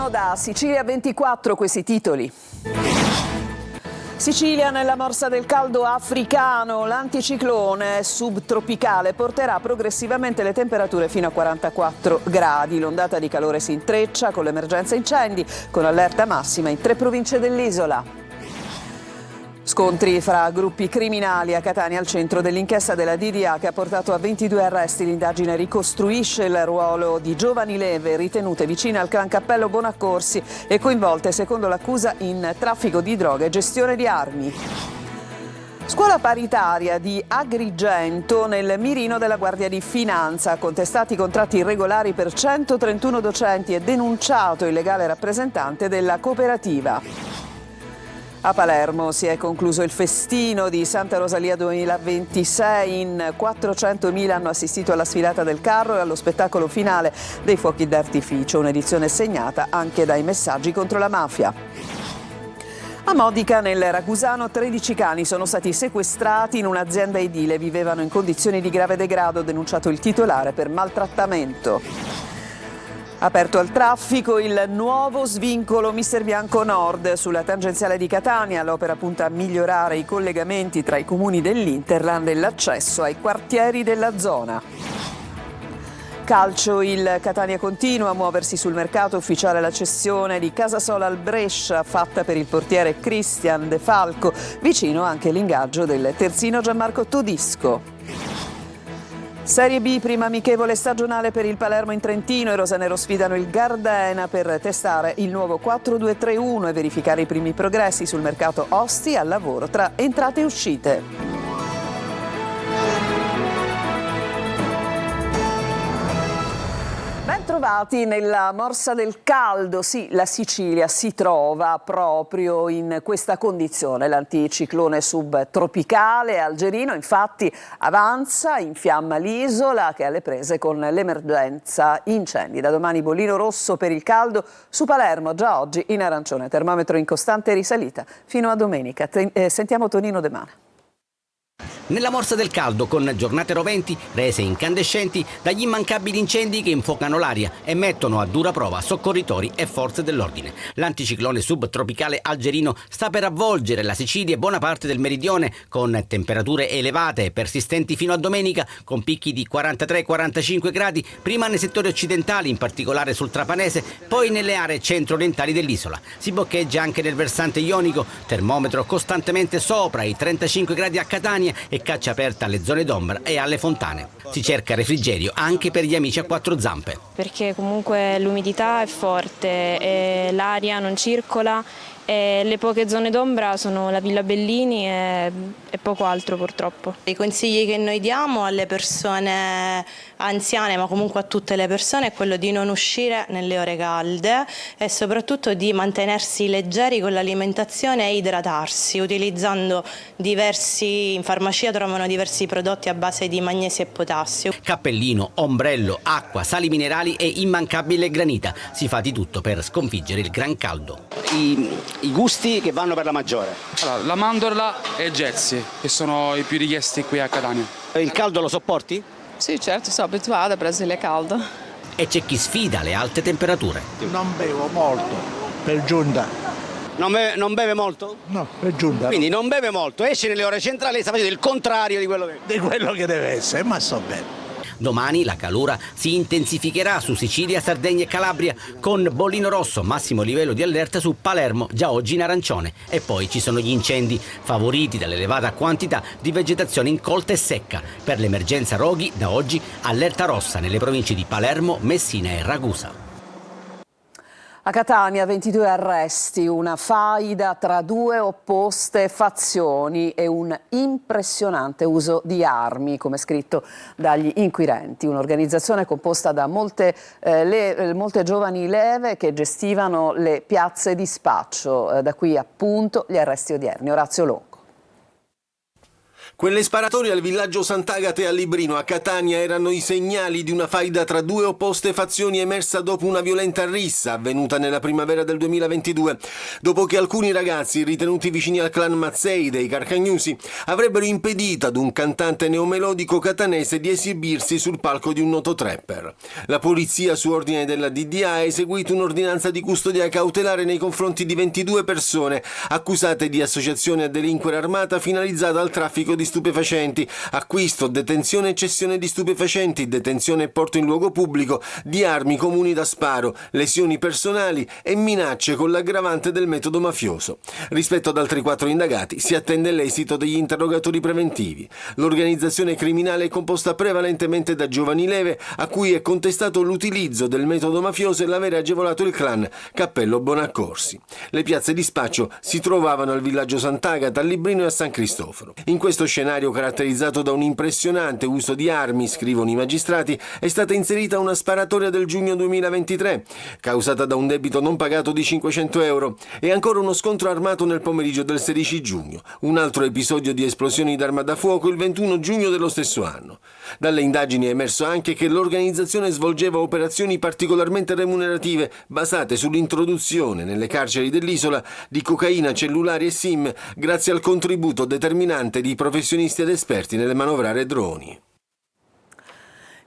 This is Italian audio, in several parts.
Buongiorno da Sicilia 24, questi titoli. Sicilia nella morsa del caldo africano, l'anticiclone subtropicale porterà progressivamente le temperature fino a 44 gradi. L'ondata di calore si intreccia con l'emergenza incendi, con allerta massima in 3 province dell'isola. Scontri fra gruppi criminali a Catania al centro dell'inchiesta della DDA che ha portato a 22 arresti. L'indagine ricostruisce il ruolo di giovani leve ritenute vicine al clan Cappello Bonaccorsi e coinvolte, secondo l'accusa, in traffico di droga e gestione di armi. Scuola paritaria di Agrigento nel mirino della Guardia di Finanza. Contestati contratti irregolari per 131 docenti e denunciato il legale rappresentante della cooperativa. A Palermo si è concluso il festino di Santa Rosalia 2026. In 400.000 hanno assistito alla sfilata del carro e allo spettacolo finale dei fuochi d'artificio, un'edizione segnata anche dai messaggi contro la mafia. A Modica, nel Ragusano, 13 cani sono stati sequestrati in un'azienda edile. Vivevano in condizioni di grave degrado, denunciato il titolare per maltrattamento. Aperto al traffico il nuovo svincolo Mister Bianco Nord sulla tangenziale di Catania. L'opera punta a migliorare i collegamenti tra i comuni dell'Interland e l'accesso ai quartieri della zona. Calcio, il Catania continua a muoversi sul mercato. Ufficiale la cessione di Casasola al Brescia, fatta per il portiere Cristian De Falco. Vicino anche l'ingaggio del terzino Gianmarco Todisco. Serie B, prima amichevole stagionale per il Palermo in Trentino. I rosanero sfidano il Gardena per testare il nuovo 4-2-3-1 e verificare i primi progressi sul mercato Osti, al lavoro tra entrate e uscite. Ben trovati nella morsa del caldo. Sì, la Sicilia si trova proprio in questa condizione. L'anticiclone subtropicale algerino infatti avanza, infiamma l'isola che è alle prese con l'emergenza incendi. Da domani bollino rosso per il caldo su Palermo, già oggi in arancione, termometro in costante risalita fino a domenica. Sentiamo Tonino De Mana. Nella morsa del caldo, con giornate roventi rese incandescenti dagli immancabili incendi che infuocano l'aria e mettono a dura prova soccorritori e forze dell'ordine. L'anticiclone subtropicale algerino sta per avvolgere la Sicilia e buona parte del meridione, con temperature elevate e persistenti fino a domenica, con picchi di 43-45 gradi, prima nei settori occidentali, in particolare sul Trapanese, poi nelle aree centro-orientali dell'isola. Si boccheggia anche nel versante ionico, termometro costantemente sopra i 35 gradi a Catania e caccia aperta alle zone d'ombra e alle fontane. Si cerca refrigerio anche per gli amici a quattro zampe. Perché comunque l'umidità è forte, e l'aria non circola e le poche zone d'ombra sono la Villa Bellini e poco altro purtroppo. I consigli che noi diamo alle persone anziane, ma comunque a tutte le persone, è quello di non uscire nelle ore calde e soprattutto di mantenersi leggeri con l'alimentazione e idratarsi, utilizzando in farmacia trovano diversi prodotti a base di magnesio e potassio. Cappellino, ombrello, acqua, sali minerali e immancabile granita. Si fa di tutto per sconfiggere il gran caldo. I gusti che vanno per la maggiore? Allora, la mandorla e il jazzy, che sono i più richiesti qui a Catania. Il caldo lo sopporti? Sì, certo, sono abituata, Brasile è caldo. E c'è chi sfida le alte temperature. Non bevo molto, per giunta. Non beve molto? No, per giunta. Quindi non beve molto, esce nelle ore centrali e sta facendo il contrario di quello che deve essere, ma so bene. Domani la calura si intensificherà su Sicilia, Sardegna e Calabria, con bollino rosso, massimo livello di allerta su Palermo, già oggi in arancione. E poi ci sono gli incendi, favoriti dall'elevata quantità di vegetazione incolta e secca. Per l'emergenza roghi, da oggi allerta rossa nelle province di Palermo, Messina e Ragusa. A Catania 22 arresti, una faida tra due opposte fazioni e un impressionante uso di armi, come scritto dagli inquirenti. Un'organizzazione composta da molte giovani leve che gestivano le piazze di spaccio. Da qui appunto gli arresti odierni. Orazio Longo. Quelle sparatorie al villaggio Sant'Agata e a Librino a Catania erano i segnali di una faida tra due opposte fazioni emersa dopo una violenta rissa avvenuta nella primavera del 2022, dopo che alcuni ragazzi ritenuti vicini al clan Mazzei dei Carcagnusi avrebbero impedito ad un cantante neomelodico catanese di esibirsi sul palco di un noto trapper. La polizia, su ordine della DDA, ha eseguito un'ordinanza di custodia cautelare nei confronti di 22 persone accusate di associazione a delinquere armata finalizzata al traffico di stupefacenti, acquisto, detenzione e cessione di stupefacenti, detenzione e porto in luogo pubblico di armi comuni da sparo, lesioni personali e minacce con l'aggravante del metodo mafioso. Rispetto ad altri 4 indagati si attende l'esito degli interrogatori preventivi. L'organizzazione criminale è composta prevalentemente da giovani leve a cui è contestato l'utilizzo del metodo mafioso e l'aver agevolato il clan Cappello Bonaccorsi. Le piazze di spaccio si trovavano al villaggio Sant'Agata, a Librino e a San Cristoforo. In questo scenario caratterizzato da un impressionante uso di armi, scrivono i magistrati, è stata inserita una sparatoria del giugno 2023, causata da un debito non pagato di 500 euro, e ancora uno scontro armato nel pomeriggio del 16 giugno, un altro episodio di esplosioni d'arma da fuoco il 21 giugno dello stesso anno. Dalle indagini è emerso anche che l'organizzazione svolgeva operazioni particolarmente remunerative basate sull'introduzione nelle carceri dell'isola di cocaina, cellulari e SIM grazie al contributo determinante di professionisti ed esperti nelle manovrare droni.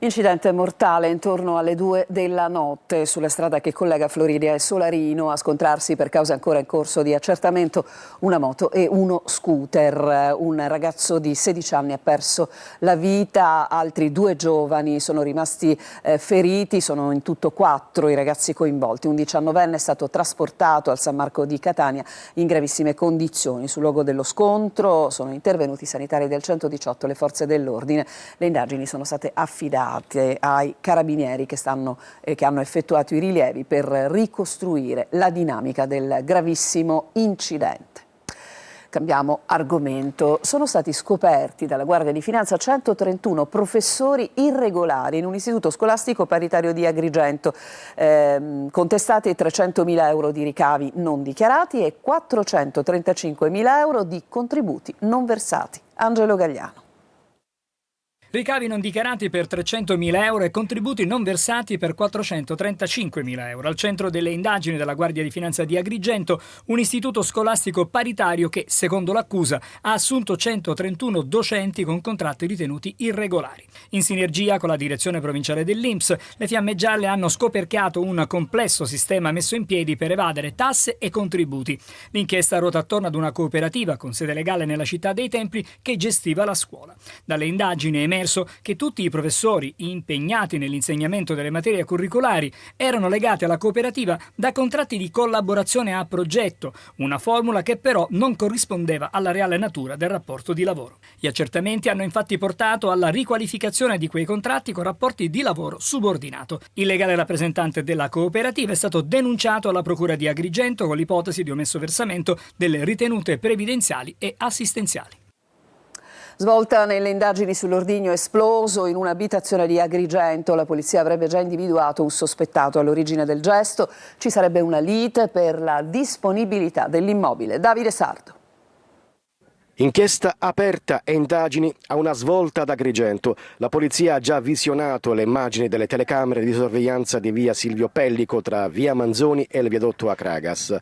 Incidente mortale intorno alle 2 della notte sulla strada che collega Floridia e Solarino. A scontrarsi per cause ancora in corso di accertamento una moto e uno scooter. Un ragazzo di 16 anni ha perso la vita, altri 2 giovani sono rimasti feriti, sono in tutto 4 i ragazzi coinvolti. Un 19enne è stato trasportato al San Marco di Catania in gravissime condizioni. Sul luogo dello scontro sono intervenuti i sanitari del 118, le forze dell'ordine. Le indagini sono state affidate ai carabinieri che hanno effettuato i rilievi per ricostruire la dinamica del gravissimo incidente. Cambiamo argomento. Sono stati scoperti dalla Guardia di Finanza 131 professori irregolari in un istituto scolastico paritario di Agrigento, contestati 300.000 euro di ricavi non dichiarati e 435.000 euro di contributi non versati. Angelo Gagliano. Ricavi non dichiarati per 300.000 euro e contributi non versati per 435.000 euro. Al centro delle indagini della Guardia di Finanza di Agrigento, un istituto scolastico paritario che, secondo l'accusa, ha assunto 131 docenti con contratti ritenuti irregolari. In sinergia con la direzione provinciale dell'INPS, le Fiamme Gialle hanno scoperchiato un complesso sistema messo in piedi per evadere tasse e contributi. L'inchiesta ruota attorno ad una cooperativa con sede legale nella città dei Templi che gestiva la scuola. Dalle indagini è emerso che tutti i professori impegnati nell'insegnamento delle materie curricolari erano legati alla cooperativa da contratti di collaborazione a progetto, una formula che però non corrispondeva alla reale natura del rapporto di lavoro. Gli accertamenti hanno infatti portato alla riqualificazione di quei contratti con rapporti di lavoro subordinato. Il legale rappresentante della cooperativa è stato denunciato alla Procura di Agrigento con l'ipotesi di omesso versamento delle ritenute previdenziali e assistenziali. Svolta nelle indagini sull'ordigno esploso in un'abitazione di Agrigento, la polizia avrebbe già individuato un sospettato all'origine del gesto. Ci sarebbe una lite per la disponibilità dell'immobile. Davide Sardo. Inchiesta aperta e indagini a una svolta ad Agrigento. La polizia ha già visionato le immagini delle telecamere di sorveglianza di via Silvio Pellico tra via Manzoni e il viadotto Acragas.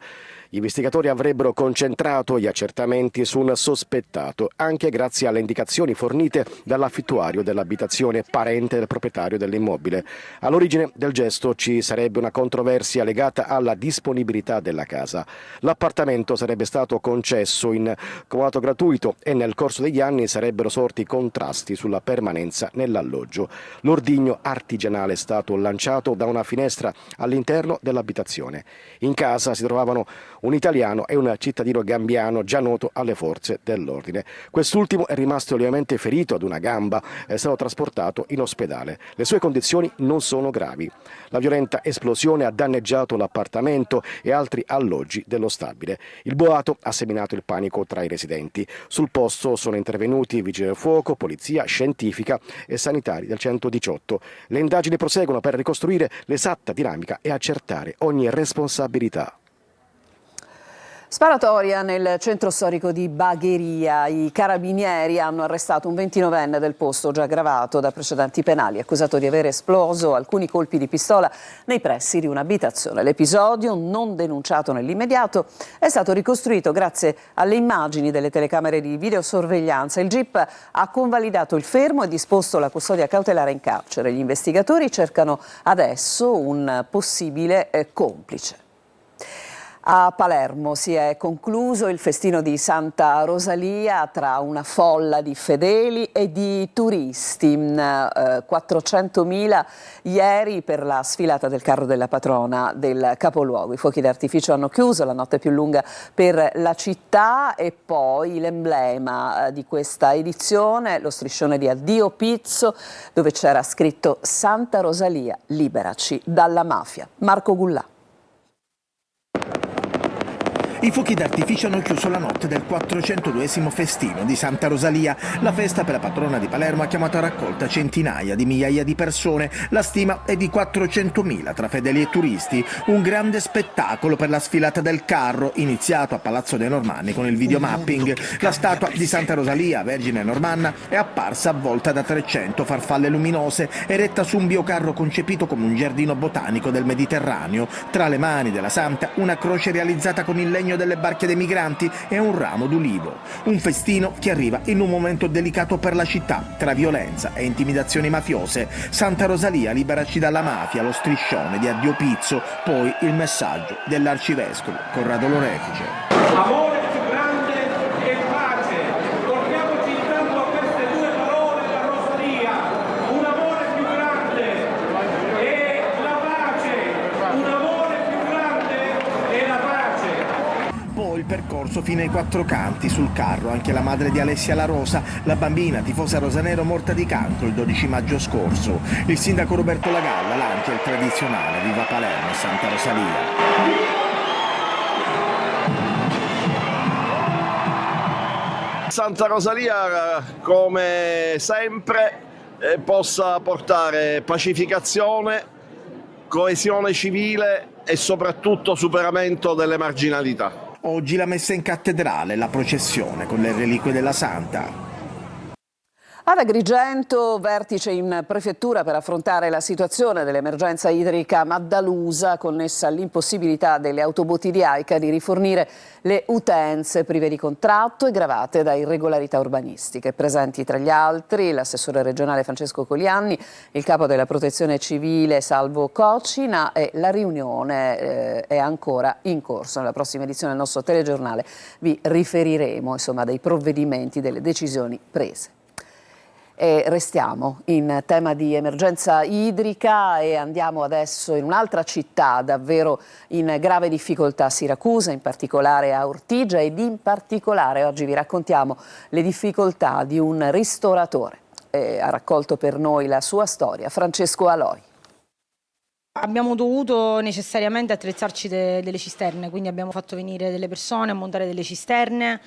Gli investigatori avrebbero concentrato gli accertamenti su un sospettato, anche grazie alle indicazioni fornite dall'affittuario dell'abitazione, parente del proprietario dell'immobile. All'origine del gesto ci sarebbe una controversia legata alla disponibilità della casa. L'appartamento sarebbe stato concesso in comodato gratuito e nel corso degli anni sarebbero sorti contrasti sulla permanenza nell'alloggio. L'ordigno artigianale è stato lanciato da una finestra all'interno dell'abitazione. In casa si trovavano un italiano e un cittadino gambiano già noto alle forze dell'ordine. Quest'ultimo è rimasto lievemente ferito ad una gamba e è stato trasportato in ospedale. Le sue condizioni non sono gravi. La violenta esplosione ha danneggiato l'appartamento e altri alloggi dello stabile. Il boato ha seminato il panico tra i residenti. Sul posto sono intervenuti vigili del fuoco, polizia, scientifica e sanitari del 118. Le indagini proseguono per ricostruire l'esatta dinamica e accertare ogni responsabilità. Sparatoria nel centro storico di Bagheria. I carabinieri hanno arrestato un 29enne del posto già aggravato da precedenti penali, accusato di aver esploso alcuni colpi di pistola nei pressi di un'abitazione. L'episodio, non denunciato nell'immediato, è stato ricostruito grazie alle immagini delle telecamere di videosorveglianza. Il GIP ha convalidato il fermo e disposto la custodia cautelare in carcere. Gli investigatori cercano adesso un possibile complice. A Palermo si è concluso il festino di Santa Rosalia tra una folla di fedeli e di turisti. 400.000 ieri per la sfilata del carro della patrona del capoluogo. I fuochi d'artificio hanno chiuso la notte più lunga per la città e poi l'emblema di questa edizione, lo striscione di Addio Pizzo, dove c'era scritto Santa Rosalia, liberaci dalla mafia. Marco Gullà. I fuochi d'artificio hanno chiuso la notte del 402esimo festino di Santa Rosalia. La festa per la patrona di Palermo ha chiamato a raccolta centinaia di migliaia di persone. La stima è di 400.000 tra fedeli e turisti. Un grande spettacolo per la sfilata del carro, iniziato a Palazzo dei Normanni con il videomapping. La statua di Santa Rosalia, Vergine Normanna, è apparsa avvolta da 300 farfalle luminose, eretta su un biocarro concepito come un giardino botanico del Mediterraneo. Tra le mani della Santa una croce realizzata con il legno delle barche dei migranti e un ramo d'ulivo. Un festino che arriva in un momento delicato per la città, tra violenza e intimidazioni mafiose. Santa Rosalia, liberaci dalla mafia, lo striscione di Addio Pizzo, poi il messaggio dell'arcivescovo Corrado Lorefice. Amore più grande e pace. Torniamoci intanto a queste due parole da Rosalia. Un amore più grande e la pace. Un amore più grande e la pace. Poi il percorso fino ai Quattro Canti, sul carro anche la madre di Alessia La Rosa, la bambina tifosa rosanero morta di cancro il 12 maggio scorso. Il sindaco Roberto Lagalla lancia il tradizionale Viva Palermo Santa Rosalia. Santa Rosalia, come sempre, possa portare pacificazione, coesione civile e soprattutto superamento delle marginalità. Oggi la messa in cattedrale, la processione con le reliquie della Santa. Ad Agrigento, vertice in prefettura per affrontare la situazione dell'emergenza idrica Maddalusa connessa all'impossibilità delle autobotti di AICA di rifornire le utenze prive di contratto e gravate da irregolarità urbanistiche. Presenti tra gli altri l'assessore regionale Francesco Colianni, il capo della protezione civile Salvo Cocina e la riunione è ancora in corso. Nella prossima edizione del nostro telegiornale vi riferiremo dei provvedimenti, delle decisioni prese. E restiamo in tema di emergenza idrica e andiamo adesso in un'altra città davvero in grave difficoltà, Siracusa, in particolare a Ortigia, ed in particolare oggi vi raccontiamo le difficoltà di un ristoratore. Ha raccolto per noi la sua storia Francesco Aloi. Abbiamo dovuto necessariamente attrezzarci delle cisterne, quindi abbiamo fatto venire delle persone a montare delle cisterne.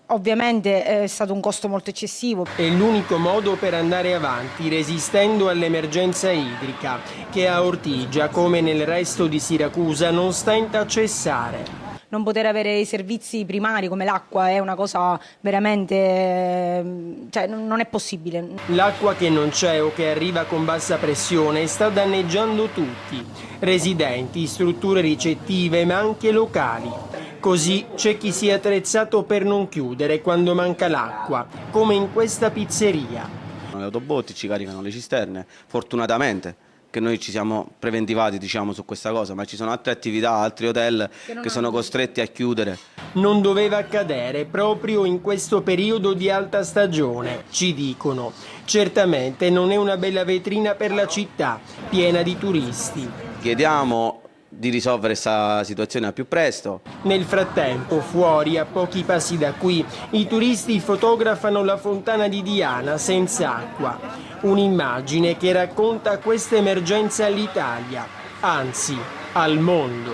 Ovviamente è stato un costo molto eccessivo. È l'unico modo per andare avanti resistendo all'emergenza idrica che a Ortigia, come nel resto di Siracusa, non stenta a cessare. Non poter avere i servizi primari come l'acqua è una cosa veramente, non è possibile. L'acqua che non c'è o che arriva con bassa pressione sta danneggiando tutti, residenti, strutture ricettive ma anche locali. Così c'è chi si è attrezzato per non chiudere quando manca l'acqua, come in questa pizzeria. Le autobotti ci caricano le cisterne, fortunatamente, che noi ci siamo preventivati su questa cosa, ma ci sono altre attività, altri hotel che sono costretti a chiudere. Non doveva accadere proprio in questo periodo di alta stagione, ci dicono. Certamente non è una bella vetrina per la città, piena di turisti. Chiediamo di risolvere questa situazione al più presto. Nel frattempo, fuori, a pochi passi da qui, i turisti fotografano la fontana di Diana senza acqua. Un'immagine che racconta questa emergenza all'Italia, anzi al mondo.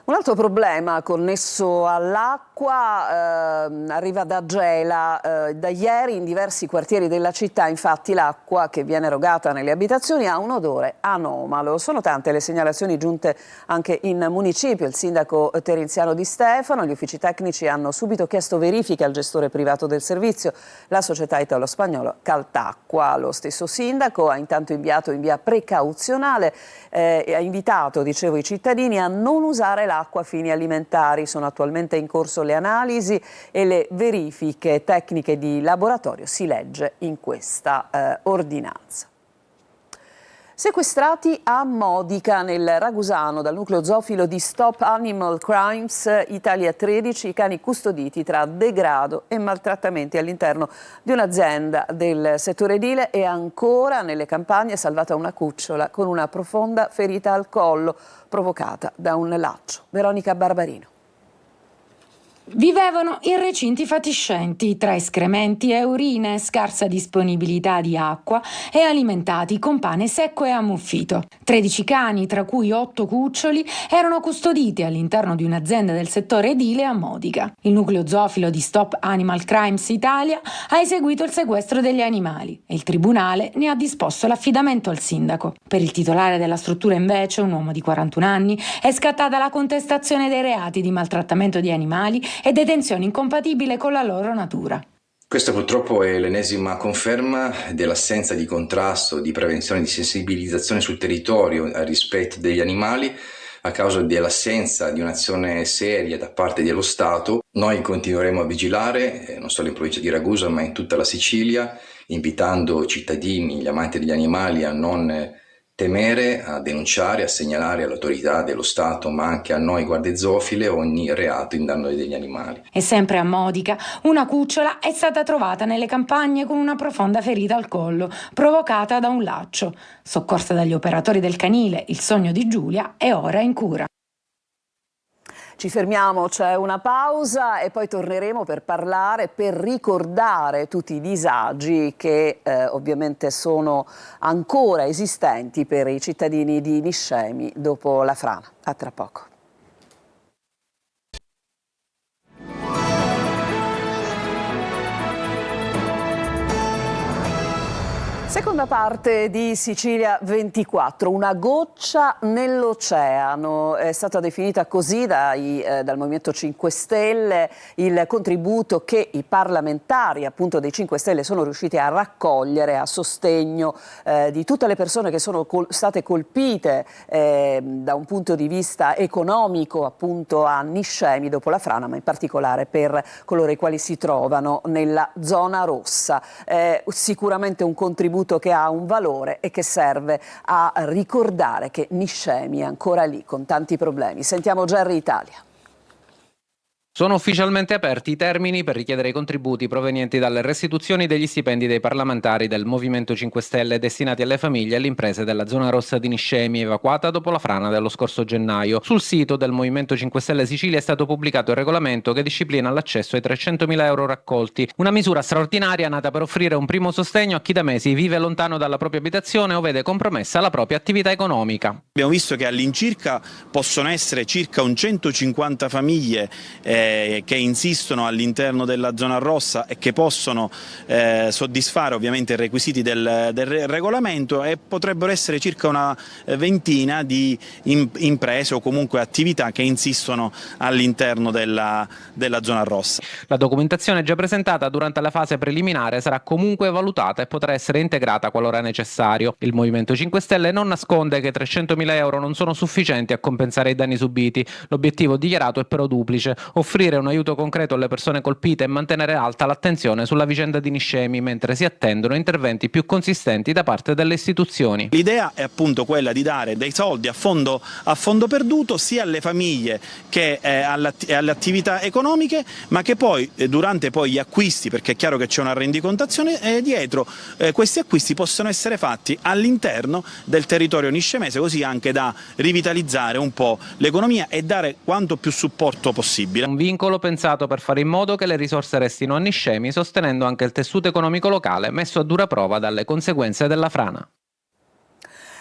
Un altro problema connesso all'acqua L'acqua arriva da Gela. Da ieri in diversi quartieri della città, infatti, l'acqua che viene erogata nelle abitazioni ha un odore anomalo. Sono tante le segnalazioni giunte anche in municipio. Il sindaco Terenziano Di Stefano, gli uffici tecnici hanno subito chiesto verifiche al gestore privato del servizio, la società italo-spagnola Caltacqua. Lo stesso sindaco ha intanto inviato in via precauzionale e ha invitato, dicevo, i cittadini a non usare l'acqua a fini alimentari. Sono attualmente in corso le analisi e le verifiche tecniche di laboratorio, si legge in questa ordinanza. Sequestrati a Modica, nel Ragusano, dal nucleo zoofilo di Stop Animal Crimes Italia 13, i cani custoditi tra degrado e maltrattamenti all'interno di un'azienda del settore edile. E ancora nelle campagne è salvata una cucciola con una profonda ferita al collo provocata da un laccio. Veronica Barbarino. Vivevano in recinti fatiscenti, tra escrementi e urine, scarsa disponibilità di acqua e alimentati con pane secco e ammuffito. 13 cani, tra cui 8 cuccioli, erano custoditi all'interno di un'azienda del settore edile a Modica. Il nucleo zoofilo di Stop Animal Crimes Italia ha eseguito il sequestro degli animali e il tribunale ne ha disposto l'affidamento al sindaco. Per il titolare della struttura, invece, un uomo di 41 anni, è scattata la contestazione dei reati di maltrattamento di animali e detenzione incompatibile con la loro natura. Questa purtroppo è l'ennesima conferma dell'assenza di contrasto, di prevenzione, di sensibilizzazione sul territorio al rispetto degli animali a causa dell'assenza di un'azione seria da parte dello Stato. Noi continueremo a vigilare, non solo in provincia di Ragusa ma in tutta la Sicilia, invitando i cittadini, gli amanti degli animali a non temere, a denunciare, a segnalare all'autorità dello Stato, ma anche a noi guardie zoofile, ogni reato in danno degli animali. E sempre a Modica, una cucciola è stata trovata nelle campagne con una profonda ferita al collo, provocata da un laccio. Soccorsa dagli operatori del canile, il sogno di Giulia è ora in cura. Ci fermiamo, c'è una pausa e poi torneremo per parlare, per ricordare tutti i disagi che ovviamente sono ancora esistenti per i cittadini di Niscemi dopo la frana. A tra poco. Seconda parte di Sicilia 24, una goccia nell'oceano, è stata definita così dal Movimento 5 Stelle il contributo che i parlamentari appunto dei 5 Stelle sono riusciti a raccogliere a sostegno di tutte le persone che sono state colpite da un punto di vista economico appunto a Niscemi dopo la frana, ma in particolare per coloro i quali si trovano nella zona rossa. Sicuramente un contributo che ha un valore e che serve a ricordare che Niscemi è ancora lì con tanti problemi. Sentiamo Gerry Italia. Sono ufficialmente aperti i termini per richiedere i contributi provenienti dalle restituzioni degli stipendi dei parlamentari del Movimento 5 Stelle destinati alle famiglie e alle imprese della zona rossa di Niscemi, evacuata dopo la frana dello scorso gennaio. Sul sito del Movimento 5 Stelle Sicilia è stato pubblicato il regolamento che disciplina l'accesso ai 300.000 euro raccolti, una misura straordinaria nata per offrire un primo sostegno a chi da mesi vive lontano dalla propria abitazione o vede compromessa la propria attività economica. Abbiamo visto che all'incirca possono essere circa 150 famiglie che insistono all'interno della zona rossa e che possono soddisfare ovviamente i requisiti del regolamento, e potrebbero essere circa una ventina di imprese o comunque attività che insistono all'interno della zona rossa. La documentazione già presentata durante la fase preliminare sarà comunque valutata e potrà essere integrata qualora necessario. Il Movimento 5 Stelle non nasconde che 300.000 euro non sono sufficienti a compensare i danni subiti. L'obiettivo dichiarato è però duplice: offrire un aiuto concreto alle persone colpite e mantenere alta l'attenzione sulla vicenda di Niscemi, mentre si attendono interventi più consistenti da parte delle istituzioni. L'idea è appunto quella di dare dei soldi a fondo perduto sia alle famiglie che alle attività economiche, ma che poi durante gli acquisti, perché è chiaro che c'è una rendicontazione dietro, questi acquisti possono essere fatti all'interno del territorio niscemese, così anche da rivitalizzare un po' l'economia e dare quanto più supporto possibile. Un vincolo pensato per fare in modo che le risorse restino a Niscemi, sostenendo anche il tessuto economico locale messo a dura prova dalle conseguenze della frana.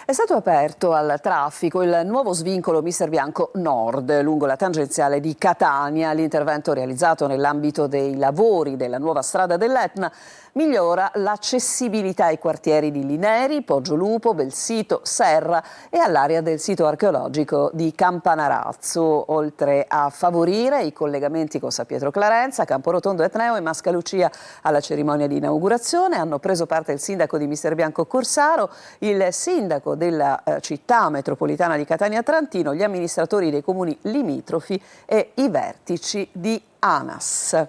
È stato aperto al traffico il nuovo svincolo Mister Bianco Nord lungo la tangenziale di Catania. L'intervento realizzato nell'ambito dei lavori della nuova strada dell'Etna migliora l'accessibilità ai quartieri di Lineri, Poggio-Lupo, Belsito, Serra e all'area del sito archeologico di Campanarazzo, oltre a favorire i collegamenti con San Pietro Clarenza, Camporotondo Etneo e Mascalucia. Alla cerimonia di inaugurazione hanno preso parte il sindaco di Mister Bianco Corsaro, il sindaco della città metropolitana di Catania Trantino, gli amministratori dei comuni limitrofi e i vertici di ANAS.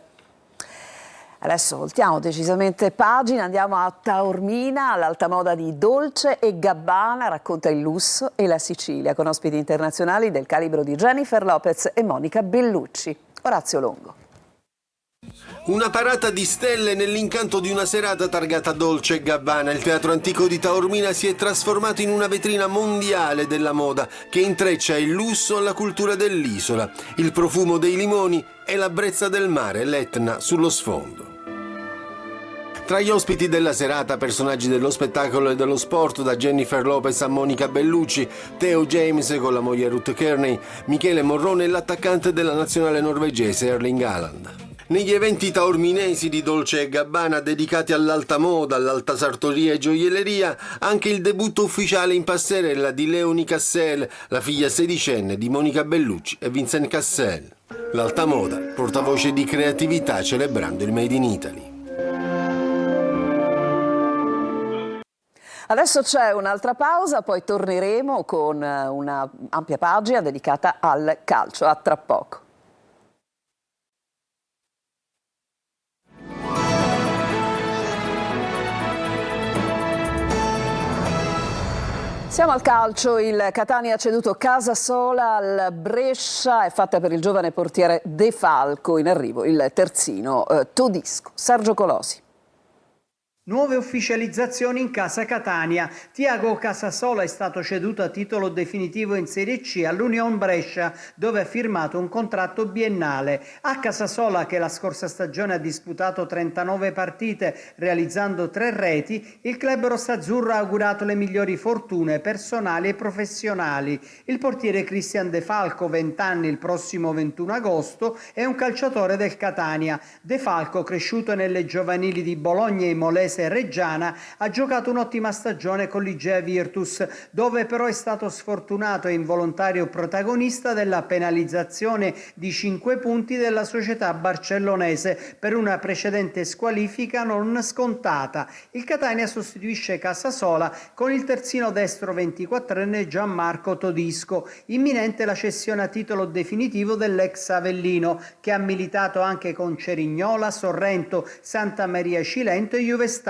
Adesso voltiamo decisamente pagina, andiamo a Taormina, l'alta moda di Dolce & Gabbana racconta il lusso e la Sicilia con ospiti internazionali del calibro di Jennifer Lopez e Monica Bellucci. Orazio Longo. Una parata di stelle nell'incanto di una serata targata Dolce & Gabbana. Il teatro antico di Taormina si è trasformato in una vetrina mondiale della moda che intreccia il lusso alla cultura dell'isola, il profumo dei limoni e la brezza del mare, l'Etna sullo sfondo. Tra gli ospiti della serata, personaggi dello spettacolo e dello sport, da Jennifer Lopez a Monica Bellucci, Theo James con la moglie Ruth Kearney, Michele Morrone e l'attaccante della nazionale norvegese Erling Haaland. Negli eventi taorminesi di Dolce & Gabbana dedicati all'alta moda, all'alta sartoria e gioielleria, anche il debutto ufficiale in passerella di Leonie Cassel, la figlia sedicenne di Monica Bellucci e Vincent Cassel. L'alta moda, portavoce di creatività celebrando il Made in Italy. Adesso c'è un'altra pausa, poi torneremo con una ampia pagina dedicata al calcio. A tra poco. Siamo al calcio, il Catania ha ceduto Casasola al Brescia, è fatta per il giovane portiere De Falco, in arrivo il terzino Todisco. Sergio Colosi. Nuove ufficializzazioni in casa Catania. Tiago Casasola è stato ceduto a titolo definitivo in Serie C all'Union Brescia, dove ha firmato un contratto biennale. A Casasola, che la scorsa stagione ha disputato 39 partite realizzando 3 reti, il club rossazzurro ha augurato le migliori fortune personali e professionali. Il portiere Cristian De Falco, 20 anni il prossimo 21 agosto, è un calciatore del Catania. De Falco, cresciuto nelle giovanili di Bologna e Molese Reggiana, ha giocato un'ottima stagione con l'Igea Virtus, dove però è stato sfortunato e involontario protagonista della penalizzazione di 5 punti della società barcellonese per una precedente squalifica non scontata. Il Catania sostituisce Casasola con il terzino destro 24enne Gianmarco Todisco. Imminente la cessione a titolo definitivo dell'ex Avellino, che ha militato anche con Cerignola, Sorrento, Santa Maria Cilento e Juve Stabia.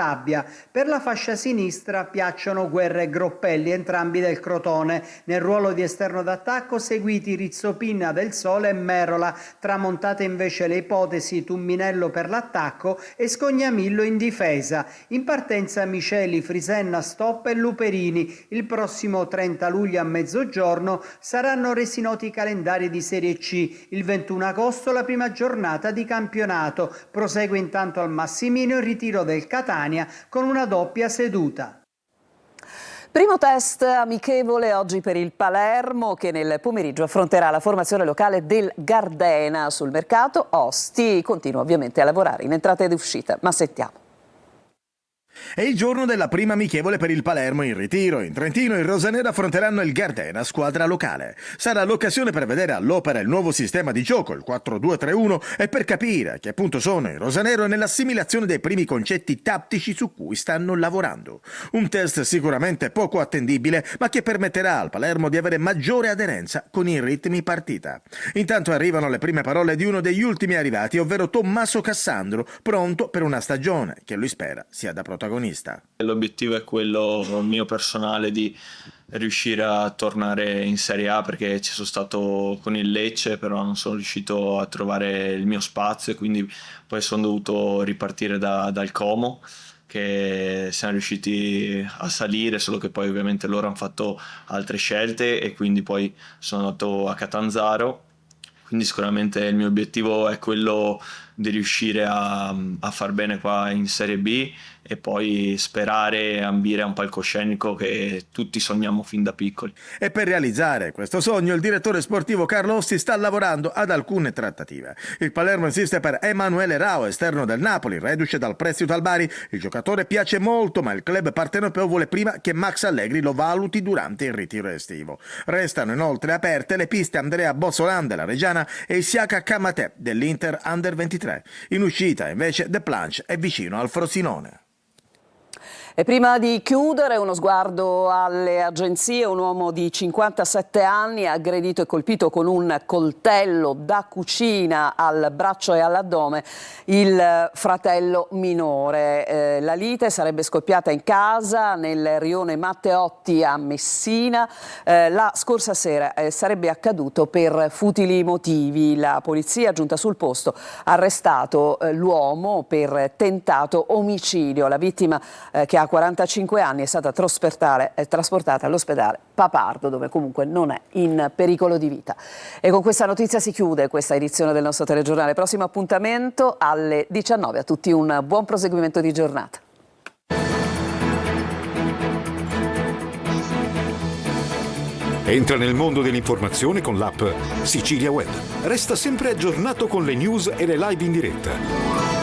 Per la fascia sinistra piacciono Guerra e Groppelli, entrambi del Crotone. Nel ruolo di esterno d'attacco seguiti Rizzopinna del Sole e Merola, tramontate invece le ipotesi Tumminello per l'attacco e Scognamillo in difesa. In partenza Miceli, Frisenna, Stop e Luperini. Il prossimo 30 luglio a mezzogiorno saranno resi noti i calendari di Serie C. Il 21 agosto la prima giornata di campionato. Prosegue intanto al Massimino il ritiro del Catania con una doppia seduta. Primo test amichevole oggi per il Palermo, che nel pomeriggio affronterà la formazione locale del Gardena. Sul mercato Osti continua ovviamente a lavorare in entrata ed uscita, ma sentiamo. È il giorno della prima amichevole per il Palermo in ritiro. In Trentino i rosaneri affronteranno il Gardena, squadra locale. Sarà l'occasione per vedere all'opera il nuovo sistema di gioco, il 4-2-3-1, e per capire a che punto sono i rosanero nell'assimilazione dei primi concetti tattici su cui stanno lavorando. Un test sicuramente poco attendibile, ma che permetterà al Palermo di avere maggiore aderenza con i ritmi partita. Intanto arrivano le prime parole di uno degli ultimi arrivati, ovvero Tommaso Cassandro, pronto per una stagione che lui spera sia da protagonista. L'obiettivo è quello mio personale di riuscire a tornare in Serie A, perché ci sono stato con il Lecce, però non sono riuscito a trovare il mio spazio e quindi poi sono dovuto ripartire dal Como, che siamo riusciti a salire, solo che poi ovviamente loro hanno fatto altre scelte e quindi poi sono andato a Catanzaro. Quindi sicuramente il mio obiettivo è quello di riuscire a far bene qua in Serie B e poi sperare e ambire a un palcoscenico che tutti sogniamo fin da piccoli. E per realizzare questo sogno il direttore sportivo Carlo Ossi sta lavorando ad alcune trattative. Il Palermo insiste per Emanuele Rao, esterno del Napoli, reduce dal prestito al Bari. Il giocatore piace molto, ma il club partenopeo vuole prima che Max Allegri lo valuti durante il ritiro estivo. Restano inoltre aperte le piste Andrea Bossolan della Reggiana e Isiaka Kamate dell'Inter Under 23. In uscita invece The Planche è vicino al Frosinone. E prima di chiudere, uno sguardo alle agenzie. Un uomo di 57 anni aggredito e colpito con un coltello da cucina al braccio e all'addome il fratello minore. La lite sarebbe scoppiata in casa nel rione Matteotti a Messina. La scorsa sera sarebbe accaduto per futili motivi. La polizia, giunta sul posto, ha arrestato l'uomo per tentato omicidio. La vittima, che ha 45 anni, è stata trasportata all'ospedale Papardo, dove comunque non è in pericolo di vita. E con questa notizia si chiude questa edizione del nostro telegiornale. Prossimo appuntamento alle 19. A tutti un buon proseguimento di giornata. Entra nel mondo dell'informazione con l'app Sicilia Web. Resta sempre aggiornato con le news e le live in diretta.